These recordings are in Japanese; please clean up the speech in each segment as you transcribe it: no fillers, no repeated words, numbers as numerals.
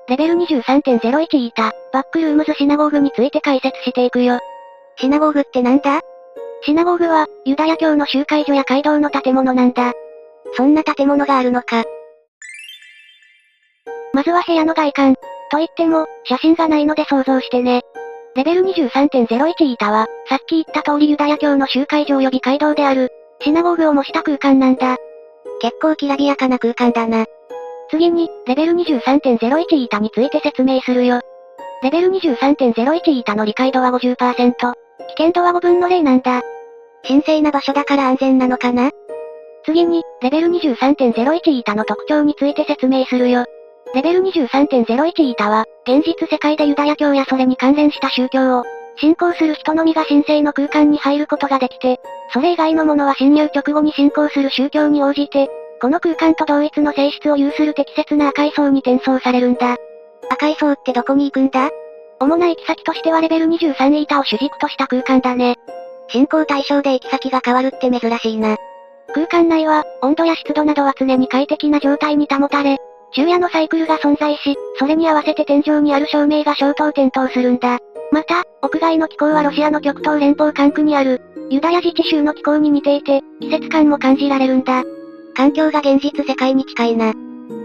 レベル 23.01 イータ、バックルームズシナゴーグについて解説していくよ。シナゴーグってなんだ？シナゴーグは、ユダヤ教の集会所や街道の建物なんだ。そんな建物があるのか。まずは部屋の外観。と言っても、写真がないので想像してね。レベル 23.01 イータは、さっき言った通りユダヤ教の集会場及び街道である、シナゴーグを模した空間なんだ。結構きらびやかな空間だな。次に、レベル 23.01 イータについて説明するよ。レベル 23.01 イータの理解度は 50%。危険度は5分の0なんだ。神聖な場所だから安全なのかな？次に、レベル 23.01 イータの特徴について説明するよ。レベル 23.01 イータは、現実世界でユダヤ教やそれに関連した宗教を、信仰する人のみが神聖の空間に入ることができて、それ以外のものは侵入直後に信仰する宗教に応じて、この空間と同一の性質を有する適切な赤い層に転送されるんだ。赤い層ってどこに行くんだ？主な行き先としてはレベル23イータを主軸とした空間だね。信仰対象で行き先が変わるって珍しいな。空間内は、温度や湿度などは常に快適な状態に保たれ、昼夜のサイクルが存在し、それに合わせて天井にある照明が消灯点灯するんだ。また、屋外の気候はロシアの極東連邦管区にある、ユダヤ自治州の気候に似ていて、季節感も感じられるんだ。環境が現実世界に近いな。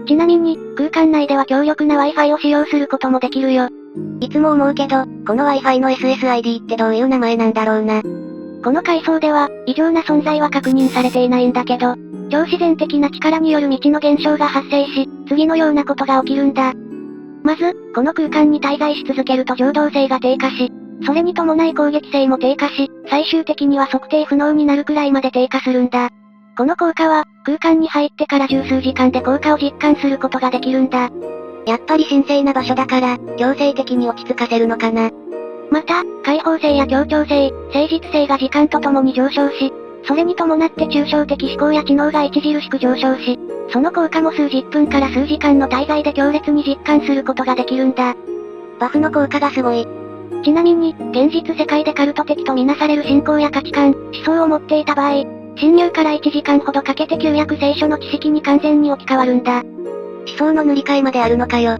ちなみに、空間内では強力な Wi-Fi を使用することもできるよ。いつも思うけど、この Wi-Fi の SSID ってどういう名前なんだろうな。この階層では、異常な存在は確認されていないんだけど、超自然的な力による未知の現象が発生し、次のようなことが起きるんだ。まず、この空間に滞在し続けると情動性が低下し、それに伴い攻撃性も低下し、最終的には測定不能になるくらいまで低下するんだ。この効果は、空間に入ってから十数時間で効果を実感することができるんだ。やっぱり神聖な場所だから、強制的に落ち着かせるのかな。また、開放性や協調性、誠実性が時間とともに上昇し、それに伴って抽象的思考や知能が著しく上昇し、その効果も数十分から数時間の滞在で強烈に実感することができるんだ。バフの効果がすごい。ちなみに、現実世界でカルト的とみなされる信仰や価値観、思想を持っていた場合、侵入から1時間ほどかけて旧約聖書の知識に完全に置き換わるんだ。思想の塗り替えまであるのかよ。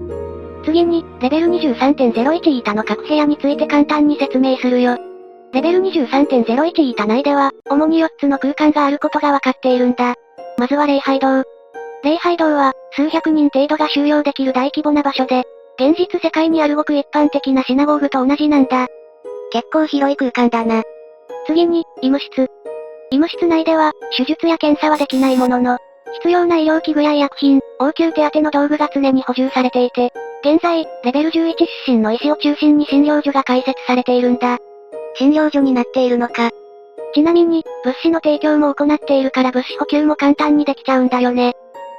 次に、レベル 23.01 イータの各部屋について簡単に説明するよ。レベル 23.01 イータ内では、主に4つの空間があることがわかっているんだ。まずは礼拝堂。礼拝堂は、数百人程度が収容できる大規模な場所で、現実世界にあるごく一般的なシナゴーグと同じなんだ。結構広い空間だな。次に、医務室。医務室内では、手術や検査はできないものの、必要な医療器具や医薬品、応急手当の道具が常に補充されていて、現在、レベル11出身の医師を中心に診療所が開設されているんだ。診療所になっているのか。ちなみに、物資の提供も行っているから物資補給も簡単にできちゃうんだよね。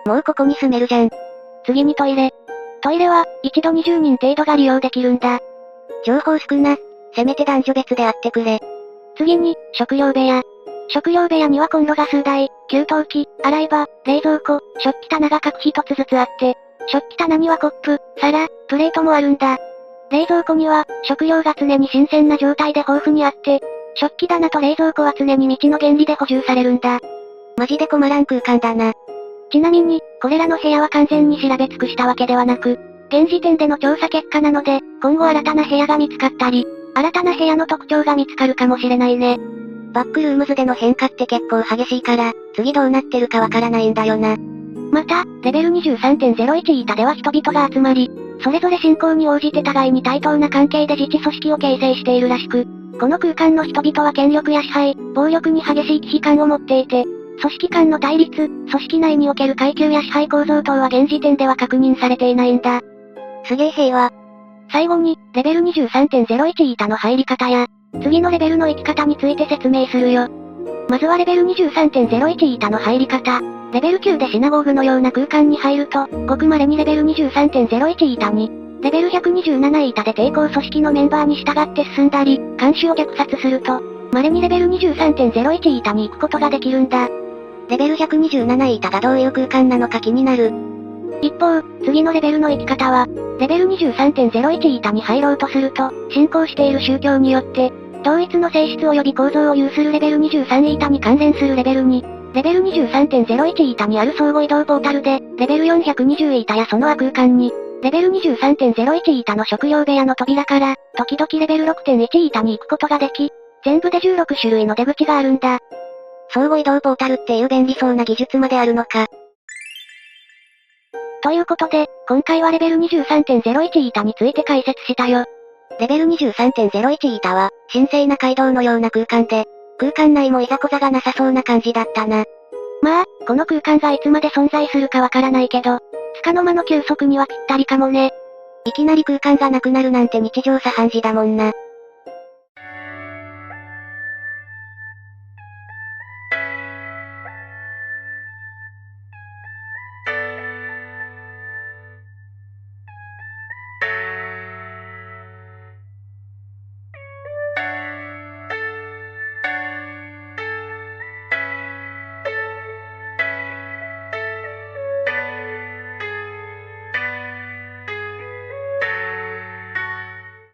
もうここに住めるじゃん。次にトイレ。トイレは、一度20人程度が利用できるんだ。情報少な。せめて男女別であってくれ。次に、食料部屋。食料部屋にはコンロが数台、給湯器、洗い場、冷蔵庫、食器棚が各一つずつあって、食器棚にはコップ、皿、プレートもあるんだ。冷蔵庫には、食料が常に新鮮な状態で豊富にあって、食器棚と冷蔵庫は常に未知の原理で補充されるんだ。マジで困らん空間だな。ちなみに、これらの部屋は完全に調べ尽くしたわけではなく、現時点での調査結果なので、今後新たな部屋が見つかったり、新たな部屋の特徴が見つかるかもしれないね。バックルームズでの変化って結構激しいから、次どうなってるかわからないんだよな。また、レベル 23.01 イータでは人々が集まり、それぞれ信仰に応じて互いに対等な関係で自治組織を形成しているらしく、この空間の人々は権力や支配、暴力に激しい危機感を持っていて、組織間の対立、組織内における階級や支配構造等は現時点では確認されていないんだ。すげえ平和。最後に、レベル 23.01 イータの入り方や、次のレベルの生き方について説明するよ。まずはレベル 23.01 イータの入り方。レベル9でシナゴーグのような空間に入ると、ごく稀にレベル 23.01 イータに、レベル127イータで抵抗組織のメンバーに従って進んだり、看守を虐殺すると、稀にレベル 23.01 イータに行くことができるんだ。レベル127イータがどういう空間なのか気になる。一方、次のレベルの生き方は、レベル 23.01 イータに入ろうとすると、信仰している宗教によって、同一の性質及び構造を有するレベル23イータに関連するレベルに、レベル 23.01 イータにある相互移動ポータルで、レベル420イータやその空間に、レベル 23.01 板の食料部屋の扉から、時々レベル 6.1 板に行くことができ、全部で16種類の出口があるんだ。相互移動ポータルっていう便利そうな技術まであるのか。ということで、今回はレベル 23.01 板について解説したよ。レベル 23.01 板は、神聖な街道のような空間で、空間内もいざこざがなさそうな感じだったな。まあ、この空間がいつまで存在するかわからないけど、束の間の休息にはぴったりかもね。いきなり空間がなくなるなんて日常茶飯事だもんな。